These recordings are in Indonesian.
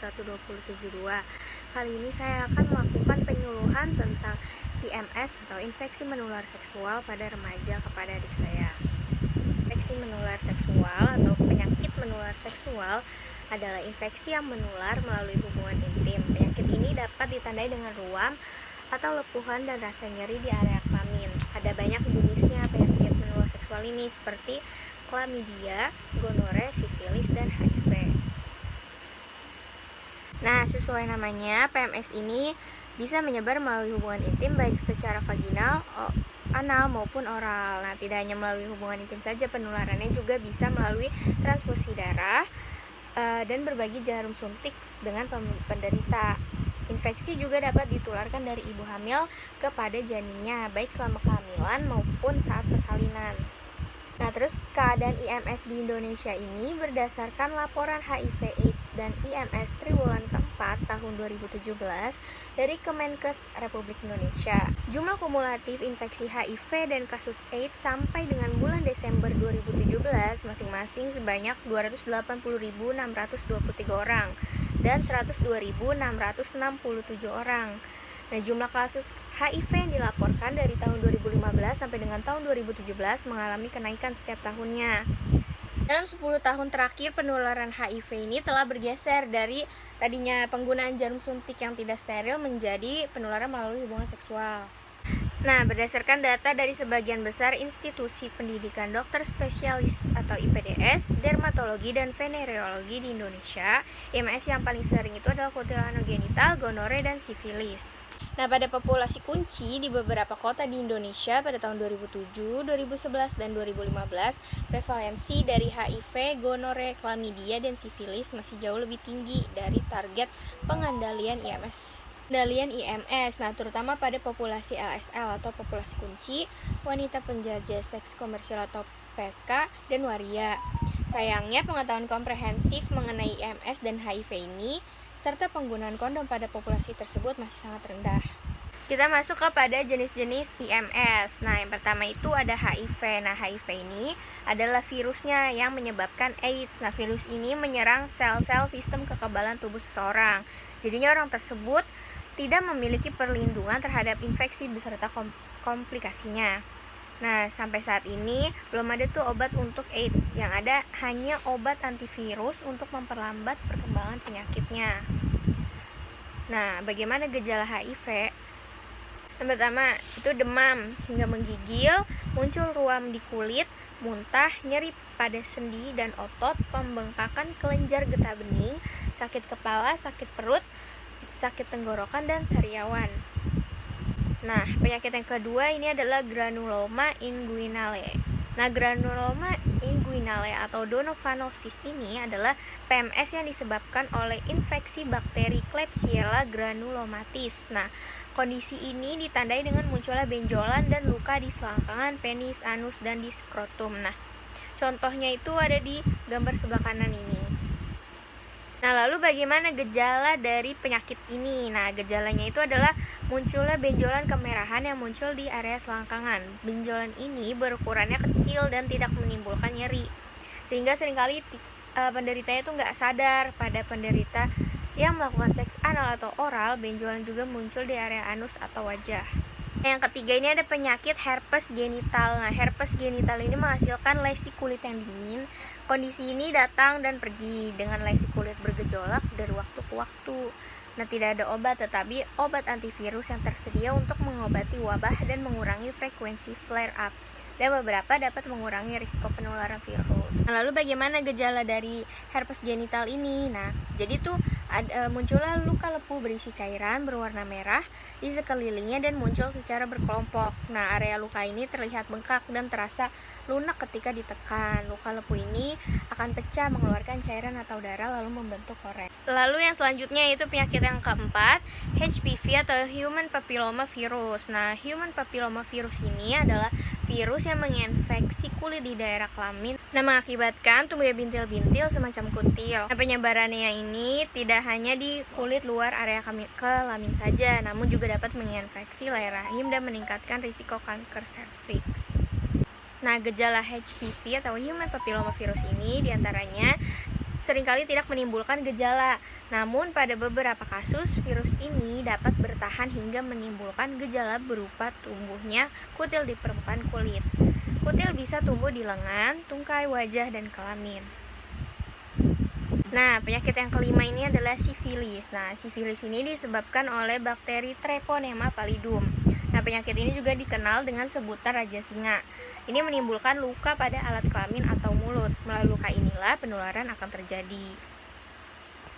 2021-2072. Kali ini saya akan melakukan penyuluhan tentang IMS atau infeksi menular seksual pada remaja kepada adik saya. Infeksi menular seksual atau penyakit menular seksual adalah infeksi yang menular melalui hubungan intim. Penyakit ini dapat ditandai dengan ruam atau lepuhan dan rasa nyeri di area kelamin. Ada banyak jenisnya penyakit menular seksual ini seperti chlamydia, gonore, sifilis, dan HIV. Nah, sesuai namanya, PMS ini bisa menyebar melalui hubungan intim baik secara vaginal, anal maupun oral. Nah, tidak hanya melalui hubungan intim saja, penularannya juga bisa melalui transfusi darah dan berbagi jarum suntik dengan penderita. Infeksi juga dapat ditularkan dari ibu hamil kepada janinnya, baik selama kehamilan maupun saat persalinan. Nah, terus keadaan IMS di Indonesia ini berdasarkan laporan HIV/AIDS dan IMS triwulan keempat tahun 2017 dari Kemenkes Republik Indonesia. Jumlah kumulatif infeksi HIV dan kasus AIDS sampai dengan bulan Desember 2017 masing-masing sebanyak 280.623 orang dan 102.667 orang. Nah, jumlah kasus HIV yang dilaporkan dari tahun 2015 sampai dengan tahun 2017 mengalami kenaikan setiap tahunnya. Dalam 10 tahun terakhir, penularan HIV ini telah bergeser dari tadinya penggunaan jarum suntik yang tidak steril menjadi penularan melalui hubungan seksual. Nah, berdasarkan data dari sebagian besar institusi pendidikan dokter spesialis atau IPDS, dermatologi, dan venereologi di Indonesia, IMS yang paling sering itu adalah kutilansia genital, gonore, dan sifilis. Nah, pada populasi kunci di beberapa kota di Indonesia pada tahun 2007, 2011, dan 2015, prevalensi dari HIV, gonore, chlamydia, dan sifilis masih jauh lebih tinggi dari target pengendalian IMS. Nah, terutama pada populasi LSL atau populasi kunci, wanita penjajah seks komersial atau PSK, dan waria. Sayangnya, pengetahuan komprehensif mengenai IMS dan HIV ini serta penggunaan kondom pada populasi tersebut masih sangat rendah. Kita masuk kepada jenis-jenis IMS. Nah, yang pertama itu ada HIV. Nah, HIV ini adalah virusnya yang menyebabkan AIDS. Nah, virus ini menyerang sel-sel sistem kekebalan tubuh seseorang. Jadinya orang tersebut tidak memiliki perlindungan terhadap infeksi beserta komplikasinya. Nah, sampai saat ini belum ada tuh obat untuk AIDS. Yang ada hanya obat antivirus untuk memperlambat perkembangan penyakitnya. Nah, bagaimana gejala HIV? Yang pertama itu demam hingga menggigil, muncul ruam di kulit, muntah, nyeri pada sendi dan otot, pembengkakan kelenjar getah bening, sakit kepala, sakit perut, sakit tenggorokan, dan sariawan. Nah, penyakit yang kedua ini adalah granuloma inguinale. Nah, granuloma inguinale atau donovanosis ini adalah PMS yang disebabkan oleh infeksi bakteri Klebsiella granulomatis. Nah, kondisi ini ditandai dengan munculnya benjolan dan luka di selangkangan, penis, anus, dan di skrotum. Nah, contohnya itu ada di gambar sebelah kanan ini. Nah, lalu bagaimana gejala dari penyakit ini? Nah, gejalanya itu adalah munculnya benjolan kemerahan yang muncul di area selangkangan. Benjolan ini berukurannya kecil dan tidak menimbulkan nyeri, sehingga seringkali penderitanya itu nggak sadar. Pada penderita yang melakukan seks anal atau oral, benjolan juga muncul di area anus atau wajah. Yang ketiga ini ada penyakit herpes genital. Nah, herpes genital ini menghasilkan lesi kulit yang dingin. Kondisi ini datang dan pergi dengan lesi kulit bergejolak dari waktu ke waktu. Nah, tidak ada obat, tetapi obat antivirus yang tersedia untuk mengobati wabah dan mengurangi frekuensi flare up. Dan beberapa dapat mengurangi risiko penularan virus. Nah, lalu bagaimana gejala dari herpes genital ini? Nah, jadi tuh muncullah luka lepuh berisi cairan berwarna merah di sekelilingnya dan muncul secara berkelompok. Nah, area luka ini terlihat bengkak dan terasa lunak ketika ditekan. Luka lepuh ini akan pecah mengeluarkan cairan atau darah lalu membentuk korek. Lalu yang selanjutnya itu penyakit yang keempat, HPV atau Human Papilloma Virus. Nah, Human Papilloma Virus ini adalah virus yang menginfeksi kulit di daerah kelamin dan mengakibatkan tumbuhnya bintil-bintil semacam kutil. Nah, penyebarannya ini tidak hanya di kulit luar area kelamin saja, namun juga dapat menginfeksi layar rahim dan meningkatkan risiko kanker serviks. Nah, gejala HPV atau Human Papilloma Virus ini diantaranya seringkali tidak menimbulkan gejala. Namun pada beberapa kasus, virus ini dapat bertahan hingga menimbulkan gejala berupa tumbuhnya kutil di permukaan kulit. Kutil bisa tumbuh di lengan, tungkai, wajah, dan kelamin. Nah, penyakit yang kelima ini adalah sifilis. Nah, sifilis ini disebabkan oleh bakteri Treponema pallidum. Nah, penyakit ini juga dikenal dengan sebutan raja singa. Ini menimbulkan luka pada alat kelamin atau mulut. Melalui luka inilah penularan akan terjadi.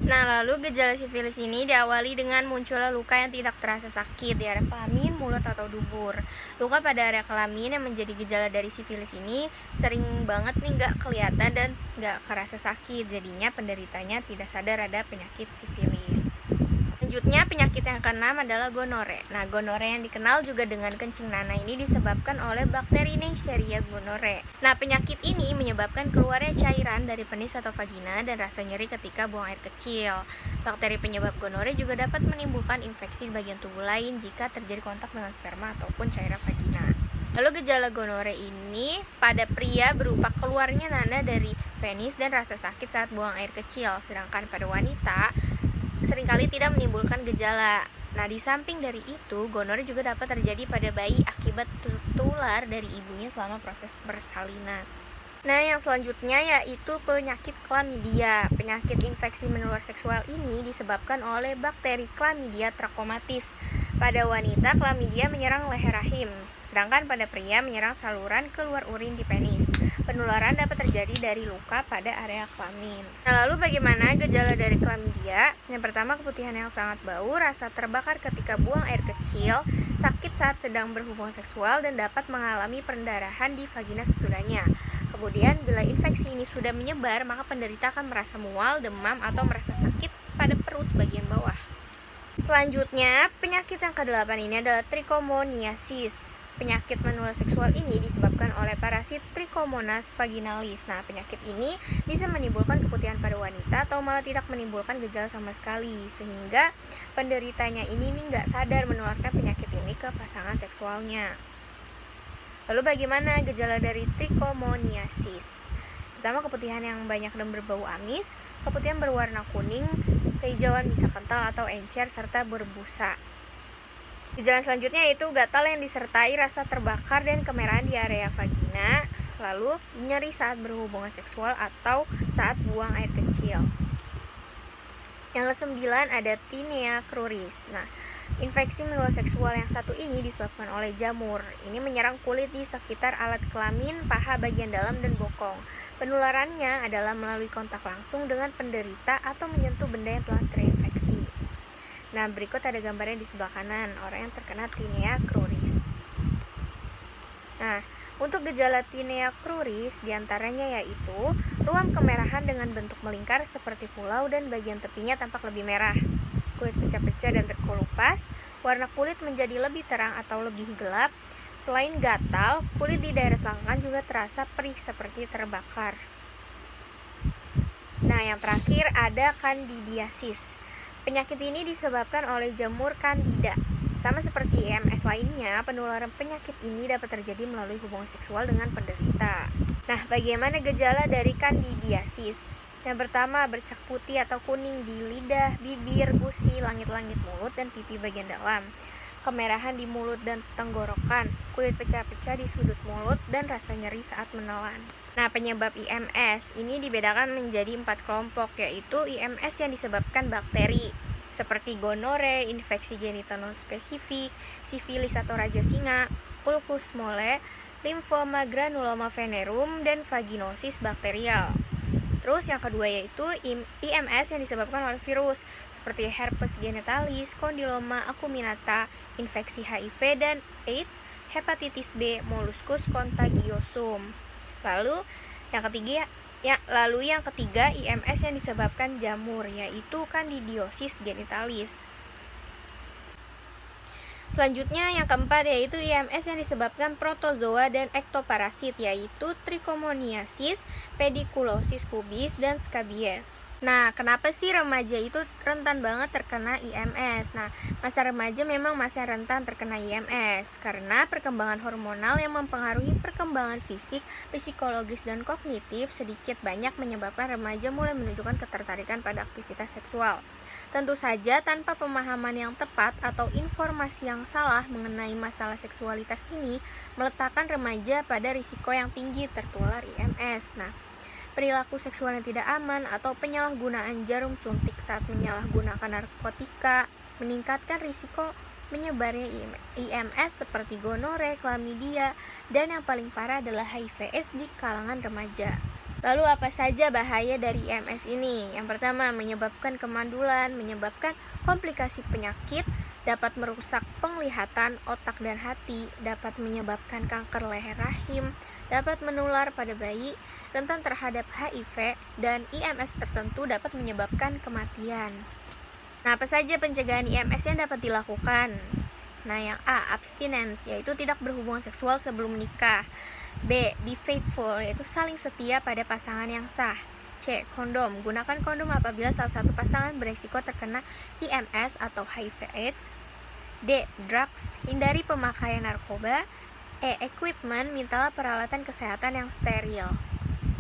Nah, lalu gejala sifilis ini diawali dengan munculnya luka yang tidak terasa sakit di area kelamin, mulut, atau dubur. Luka pada area kelamin yang menjadi gejala dari sifilis ini sering banget nih nggak kelihatan dan nggak kerasa sakit. Jadinya penderitanya tidak sadar ada penyakit sifilis. Selanjutnya, penyakit yang keenam adalah gonore. Nah, gonore yang dikenal juga dengan kencing nanah ini disebabkan oleh bakteri Neisseria gonorrhoeae. Nah, penyakit ini menyebabkan keluarnya cairan dari penis atau vagina dan rasa nyeri ketika buang air kecil. Bakteri penyebab gonore juga dapat menimbulkan infeksi di bagian tubuh lain jika terjadi kontak dengan sperma ataupun cairan vagina. Lalu gejala gonore ini pada pria berupa keluarnya nanah dari penis dan rasa sakit saat buang air kecil, sedangkan pada wanita seringkali tidak menimbulkan gejala. Nah, di samping dari itu, gonore juga dapat terjadi pada bayi akibat tertular dari ibunya selama proses persalinan. Nah, yang selanjutnya yaitu penyakit Chlamydia. Penyakit infeksi menular seksual ini disebabkan oleh bakteri Chlamydia trachomatis. Pada wanita, Chlamydia menyerang leher rahim, sedangkan pada pria menyerang saluran keluar urin di penis. Penularan dapat terjadi dari luka pada area kelamin. Nah, lalu bagaimana gejala dari Chlamydia? Yang pertama, keputihan yang sangat bau, rasa terbakar ketika buang air kecil, sakit saat sedang berhubungan seksual, dan dapat mengalami pendarahan di vagina sesudahnya. Kemudian, bila infeksi ini sudah menyebar, maka penderita akan merasa mual, demam, atau merasa sakit pada perut bagian bawah. Selanjutnya, penyakit yang ke-8 ini adalah trichomoniasis. Penyakit menular seksual ini disebabkan oleh parasit Trichomonas vaginalis. Nah, penyakit ini bisa menimbulkan keputihan pada wanita atau malah tidak menimbulkan gejala sama sekali, sehingga penderitanya ini nggak sadar menularkan penyakit ini ke pasangan seksualnya. Lalu bagaimana gejala dari trichomoniasis? Pertama, keputihan yang banyak dan berbau amis, keputihan berwarna kuning, kehijauan bisa kental atau encer, serta berbusa. Gejala selanjutnya yaitu gatal yang disertai rasa terbakar dan kemerahan di area vagina, lalu nyeri saat berhubungan seksual atau saat buang air kecil. Yang ke-9 ada Tinea cruris. Nah, infeksi menular seksual yang satu ini disebabkan oleh jamur. Ini menyerang kulit di sekitar alat kelamin, paha bagian dalam, dan bokong. Penularannya adalah melalui kontak langsung dengan penderita atau menyentuh benda yang telah terinfeksi. Nah, berikut ada gambarnya di sebelah kanan orang yang terkena Tinea cruris. Nah, untuk gejala Tinea cruris diantaranya yaitu ruam kemerahan dengan bentuk melingkar seperti pulau dan bagian tepinya tampak lebih merah, kulit pecah-pecah dan terkelupas, warna kulit menjadi lebih terang atau lebih gelap. Selain gatal, kulit di daerah selangkangan juga terasa perih seperti terbakar. Nah, yang terakhir ada candidiasis. Penyakit ini disebabkan oleh jamur Candida. Sama seperti IMS lainnya, penularan penyakit ini dapat terjadi melalui hubungan seksual dengan penderita. Nah, bagaimana gejala dari candidiasis? Yang pertama, bercak putih atau kuning di lidah, bibir, gusi, langit-langit mulut, dan pipi bagian dalam. Kemerahan di mulut dan tenggorokan, kulit pecah-pecah di sudut mulut, dan rasa nyeri saat menelan. Nah, penyebab IMS ini dibedakan menjadi 4 kelompok, yaitu IMS yang disebabkan bakteri seperti gonore, infeksi genital non-spesifik, sifilis atau raja singa, ulcus mole, limfoma granuloma venerum, dan vaginosis bakterial. Terus yang kedua yaitu IMS yang disebabkan oleh virus seperti herpes genitalis, kondiloma acuminata, infeksi HIV dan AIDS, hepatitis B, molluscus contagiosum. Lalu yang ketiga IMS yang disebabkan jamur, yaitu Candidiosis genitalis. Selanjutnya yang keempat yaitu IMS yang disebabkan protozoa dan ektoparasit, yaitu trichomoniasis, pediculosis pubis, dan scabies. Nah, kenapa sih remaja itu rentan banget terkena IMS? Nah, masa remaja memang masa rentan terkena IMS karena perkembangan hormonal yang mempengaruhi perkembangan fisik, psikologis, dan kognitif sedikit banyak menyebabkan remaja mulai menunjukkan ketertarikan pada aktivitas seksual. Tentu saja tanpa pemahaman yang tepat atau informasi yang salah mengenai masalah seksualitas ini meletakkan remaja pada risiko yang tinggi tertular IMS. Nah, perilaku seksual yang tidak aman atau penyalahgunaan jarum suntik saat menyalahgunakan narkotika meningkatkan risiko menyebarnya IMS seperti gonore, chlamydia, dan yang paling parah adalah HIV/AIDS di kalangan remaja. Lalu apa saja bahaya dari IMS ini? Yang pertama, menyebabkan kemandulan, menyebabkan komplikasi penyakit, dapat merusak penglihatan, otak, dan hati, dapat menyebabkan kanker leher rahim, dapat menular pada bayi, rentan terhadap HIV, dan IMS tertentu dapat menyebabkan kematian. Nah, apa saja pencegahan IMS yang dapat dilakukan? Nah, yang A, abstinence, yaitu tidak berhubungan seksual sebelum menikah. B, be faithful, yaitu saling setia pada pasangan yang sah. C, kondom, gunakan kondom apabila salah satu pasangan beresiko terkena IMS atau HIV/AIDS. D, drugs, hindari pemakaian narkoba. E, equipment, mintalah peralatan kesehatan yang steril.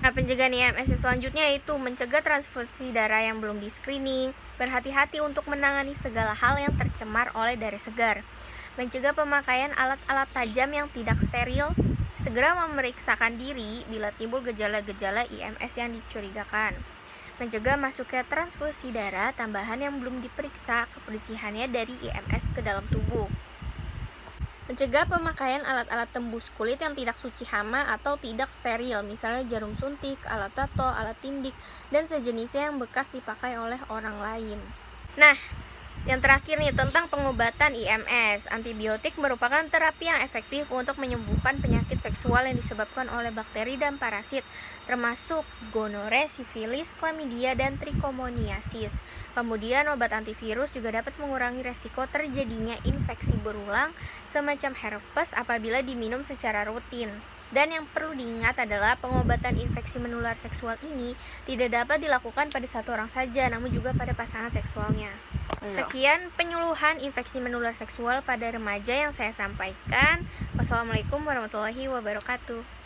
Nah, pencegahan IMS selanjutnya yaitu mencegah transfusi darah yang belum di-screening, berhati-hati untuk menangani segala hal yang tercemar oleh darah segar, mencegah pemakaian alat-alat tajam yang tidak steril, segera memeriksakan diri bila timbul gejala-gejala IMS yang dicurigakan, mencegah masuknya transfusi darah tambahan yang belum diperiksa kebersihannya dari IMS ke dalam tubuh, mencegah pemakaian alat-alat tembus kulit yang tidak suci hama atau tidak steril, misalnya jarum suntik, alat tato, alat tindik, dan sejenisnya yang bekas dipakai oleh orang lain. Nah, yang terakhir nih tentang pengobatan IMS. Antibiotik merupakan terapi yang efektif untuk menyembuhkan penyakit seksual yang disebabkan oleh bakteri dan parasit, termasuk gonore, sifilis, chlamydia, dan trichomoniasis. Kemudian obat antivirus juga dapat mengurangi resiko terjadinya infeksi berulang semacam herpes apabila diminum secara rutin. Dan yang perlu diingat adalah pengobatan infeksi menular seksual ini tidak dapat dilakukan pada satu orang saja, namun juga pada pasangan seksualnya. Sekian penyuluhan infeksi menular seksual pada remaja yang saya sampaikan. Wassalamualaikum warahmatullahi wabarakatuh.